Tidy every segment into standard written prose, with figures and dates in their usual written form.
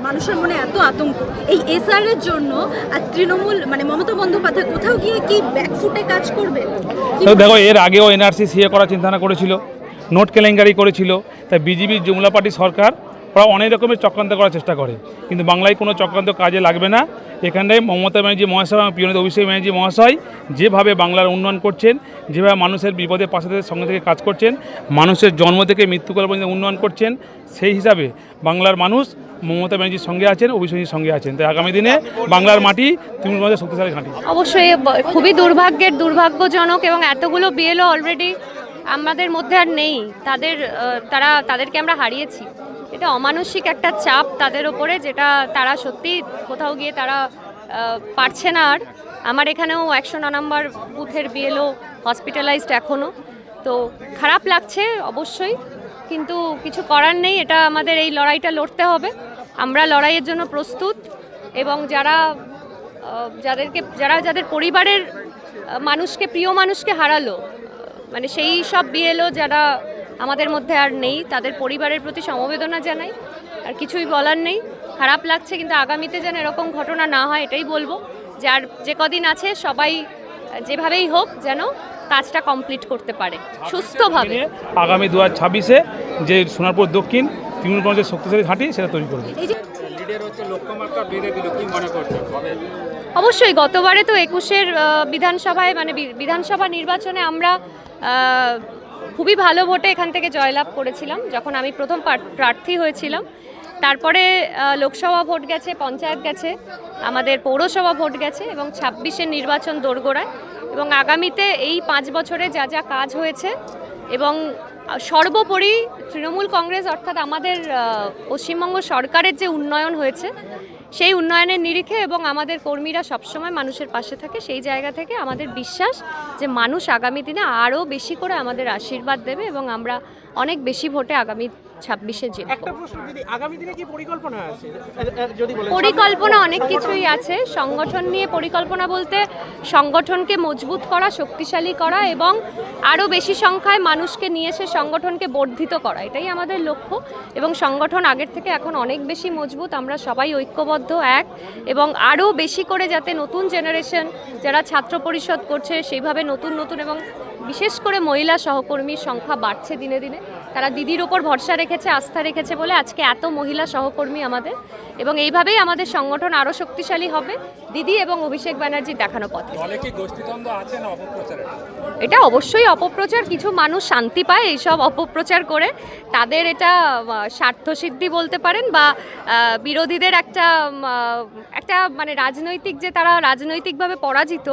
মানুষের মনে এত আতঙ্ক এই এসআর এর জন্য, আর তৃণমূল মানে মমতা বন্দ্যোপাধ্যায় কোথাও গিয়ে কি ব্যাকফুটে কাজ করবে? দেখো, এর আগেও এনআরসি সিএ করার চিন্তা করেছিল, নোট কেলেঙ্কারি করেছিল, তাই বিজেপির জুমলা পার্টি সরকার ওরা অনেক রকমের চক্রান্ত করার চেষ্টা করে, কিন্তু বাংলায় কোনো চক্রান্ত কাজে লাগবে না। এখানে মমতা ব্যানার্জি মহাশয় এবং পিয়ন অভিষেক ব্যানার্জি মহাশয় যেভাবে বাংলার উন্নয়ন করছেন, যেভাবে মানুষের বিপদে পাশে থেকে সঙ্গে থেকে কাজ করছেন, মানুষের জন্ম থেকে মৃত্যুকাল পর্যন্ত উন্নয়ন করছেন, সেই হিসাবে বাংলার মানুষ মমতা ব্যানার্জির সঙ্গে আছেন, অভিষেকের সঙ্গে আছেন। তাই আগামী দিনে বাংলার মাটি তৃণমূল শক্তিশালী ঘাঁটি। অবশ্যই খুবই দুর্ভাগ্যজনক, এবং এতগুলো বিএলও অলরেডি আমাদের মধ্যে আর নেই, তাদেরকে আমরা হারিয়েছি। এটা অমানসিক একটা চাপ তাদের ওপরে, যেটা তারা সত্যি কোথাও গিয়ে তারা পারছে না। আর আমার এখানেও 109 নম্বর বুথের বিএলও হসপিটালাইজড এখনও, তো খারাপ লাগছে অবশ্যই, কিন্তু কিছু করার নেই। এটা আমাদের এই লড়াইটা লড়তে হবে, আমরা লড়াইয়ের জন্য প্রস্তুত। এবং যাদের পরিবারের মানুষকে, প্রিয় মানুষকে হারালো, মানে সেই সব বিএলও যারা আমাদের মধ্যে আর নেই, তাদের পরিবারের প্রতি সমবেদনা জানাই। আর কিছুই বলার নেই, খারাপ লাগছে, কিন্তু আগামীতে যেন এরকম ঘটনা না হয় এটাই বলবো। যে কদিন আছে সবাই যেভাবেই হোক যেন কাজটা কমপ্লিট করতে পারে সুস্থভাবে। আগামী 2026-এ যে সোনারপুর দক্ষিণ তৃণমূল কংগ্রেসের শক্তিশালী ঘাঁটি সেটা তৈরি করবে। অবশ্যই গতবারে তো 21-এর বিধানসভায় মানে বিধানসভা নির্বাচনে আমরা খুবই ভালো ভোটে এখান থেকে জয়লাভ করেছিলাম যখন আমি প্রথম প্রার্থী হয়েছিলাম। তারপরে লোকসভা ভোট গেছে, পঞ্চায়েত গেছে, আমাদের পৌরসভা ভোট গেছে, এবং 26-এর নির্বাচন দোরগোড়ায়। এবং আগামীতে এই 5 বছরে যা যা কাজ হয়েছে, এবং সর্বোপরি তৃণমূল কংগ্রেস অর্থাৎ আমাদের পশ্চিমবঙ্গ সরকারের যে উন্নয়ন হয়েছে, সেই উন্নয়নের নিরিখে এবং আমাদের কর্মীরা সবসময় মানুষের পাশে থাকে, সেই জায়গা থেকে আমাদের বিশ্বাস যে মানুষ আগামী দিনে আরও বেশি করে আমাদের আশীর্বাদ দেবে, এবং আমরা অনেক বেশি ভোটে আগামী 26-এ জিতব। একটা প্রশ্ন দিদি, আগামী দিনে কি পরিকল্পনা আছে? পরিকল্পনা অনেক কিছুই আছে। সংগঠন নিয়ে পরিকল্পনা বলতে সংগঠনকে মজবুত করা, শক্তিশালী করা, এবং আরও বেশি সংখ্যায় মানুষকে নিয়ে এসে সংগঠনকে বর্ধিত করা, এটাই আমাদের লক্ষ্য। এবং সংগঠন আগের থেকে এখন অনেক বেশি মজবুত, আমরা সবাই ঐক্যবদ্ধ এক, এবং আরও বেশি করে যাতে নতুন জেনারেশন যারা ছাত্র পরিষদ করছে সেইভাবে নতুন এবং বিশেষ করে মহিলা সহকর্মীর সংখ্যা বাড়ছে দিনে দিনে। তারা দিদির ওপর ভরসা রেখেছে, আস্থা রেখেছে বলে আজকে এত মহিলা সহকর্মী আমাদের, এবং এইভাবেই আমাদের সংগঠন আরও শক্তিশালী হবে দিদি এবং অভিষেক ব্যানার্জির দেখানো পথে। এটা অবশ্যই অপপ্রচার, কিছু মানুষ শান্তি পায় এইসব অপপ্রচার করে, তাদের এটা স্বার্থসিদ্ধি বলতে পারেন, বা বিরোধীদের একটা মানে রাজনৈতিক, যে তারা রাজনৈতিকভাবে পরাজিত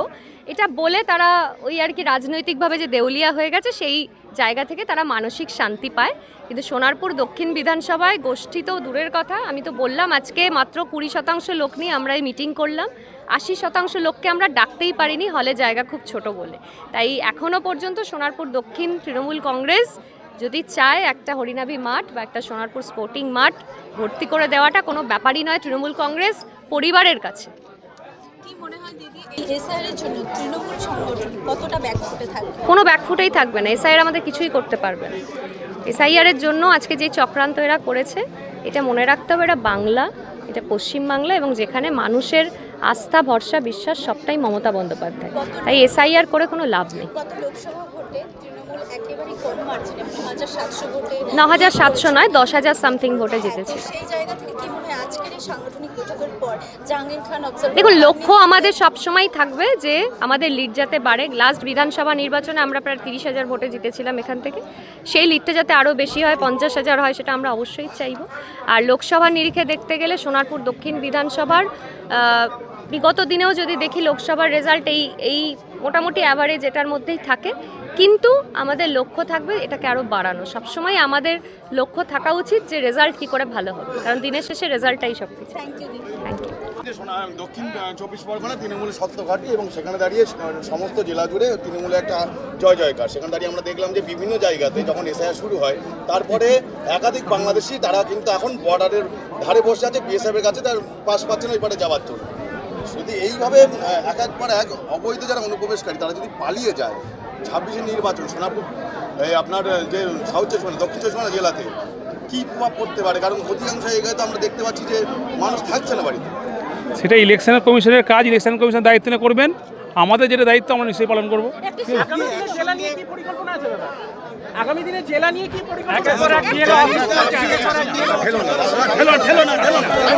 এটা বলে তারা ওই আর কি রাজনৈতিকভাবে যে দেউলিয়া হয়ে গেছে, সেই জায়গা থেকে তারা মানসিক শান্তি পায়। কিন্তু সোনারপুর দক্ষিণ বিধানসভায় গোষ্ঠী তো দূরের কথা, আমি তো বললাম আজকে মাত্র 20% লোক নিয়ে আমরা এই মিটিং করলাম, 80% লোককে আমরা ডাকতেই পারিনি, হলে জায়গা খুব ছোট বলে। তাই এখনও পর্যন্ত সোনারপুর দক্ষিণ তৃণমূল কংগ্রেস যদি চায় একটা হরিনাভি মাঠ বা একটা সোনারপুর স্পোর্টিং মাঠ ভর্তি করে দেওয়াটা কোনো ব্যাপারই নয় তৃণমূল কংগ্রেস পরিবারের কাছে। কি মনে হয় দিদি, এই এসআইআর এর জন্য তৃণমূল সংগঠন কতটা ব্যাকফুটে থাকবে? কোনো ব্যাকফুটেই থাকবে না, এসআইআর আমাদের কিছুই করতে পারবে না। এসআইআর এর জন্য আজকে যে চক্রান্ত এরা করেছে, এটা মনে রাখতে হবে, এটা বাংলা, এটা পশ্চিমবাংলা, এবং যেখানে মানুষের আস্থা, ভরসা, বিশ্বাস সবটাই মমতা বন্দ্যোপাধ্যায়। তাই এসআইআর করে কোনো লাভ নেই। গত লোকসভা ভোটে তৃণমূল একেবারেই কম মার্জিনে 9700 ভোটে, 9700 নয়, 10,000 সামথিং ভোটে জিতেছে। সেই জায়গা থেকে কি মনে হয় আজকের এই সাংগঠনিক বৈঠকের পর জাহাঙ্গীর খান অবজারভার? দেখুন, লক্ষ্য আমাদের সবসময় থাকবে যে আমাদের লিড যাতে বাড়ে। লাস্ট বিধানসভা নির্বাচনে আমরা প্রায় 30,000 ভোটে জিতেছিলাম এখান থেকে, সেই লিডটা যাতে আরও বেশি হয়, 50,000 হয়, সেটা আমরা অবশ্যই চাইব। আর লোকসভা নিরিখে দেখতে গেলে সোনারপুর দক্ষিণ বিধানসভার বিগত দিনেও যদি দেখি লোকসভার রেজাল্ট এই মোটামুটি অ্যাভারেজ এটার মধ্যেই থাকে, কিন্তু আমাদের লক্ষ্য থাকবে এটাকে আরও বাড়ানো। সবসময় আমাদের লক্ষ্য থাকা উচিত যে রেজাল্ট কী করে ভালো হবে, কারণ দিনের শেষে রেজাল্টটাই সব কিছু। থ্যাংক ইউ দিদি। Thank you. দক্ষিণ 24 পরগনা তৃণমূলের সত্য ঘাঁটি, এবং সেখানে দাঁড়িয়ে সমস্ত জেলা জুড়ে তৃণমূলের একটা জয় জয়কার। সেখানে দাঁড়িয়ে আমরা দেখলাম যে বিভিন্ন জায়গাতে যখন এসআইআর শুরু হয়, তারপরে একাধিক বাংলাদেশি তারা কিন্তু এখন বর্ডারের ধারে বসে আছে, বিএসএফের কাছে, তার পাশ পাচ্ছেন ওই পারে যাওয়ার জন্য। যদি এইভাবে একের পর এক অবৈধ যারা অনুপ্রবেশকারী তারা যদি পালিয়ে যায়, 26-এর নির্বাচন সোনারপুর আপনার যে সাউথ চব্বিশ পরগনা দক্ষিণ চব্বিশ পরগনা জেলাতে কী প্রভাব পড়তে পারে? কারণ অধিকাংশ জায়গায় তো আমরা দেখতে পাচ্ছি যে মানুষ থাকছে না বাড়িতে। সেটা ইলেকশনের কমিশনের কাজ, ইলেকশন কমিশন দায়িত্ব নিয়ে করবেন। আমাদের যেটা দায়িত্ব আমরা নিশ্চয়ই পালন করবো। আগামী দিনে জেলা নিয়ে কি পরিকল্পনা আছে দাদা? আগামী দিনে জেলা নিয়ে কি পরিকল্পনা আছে?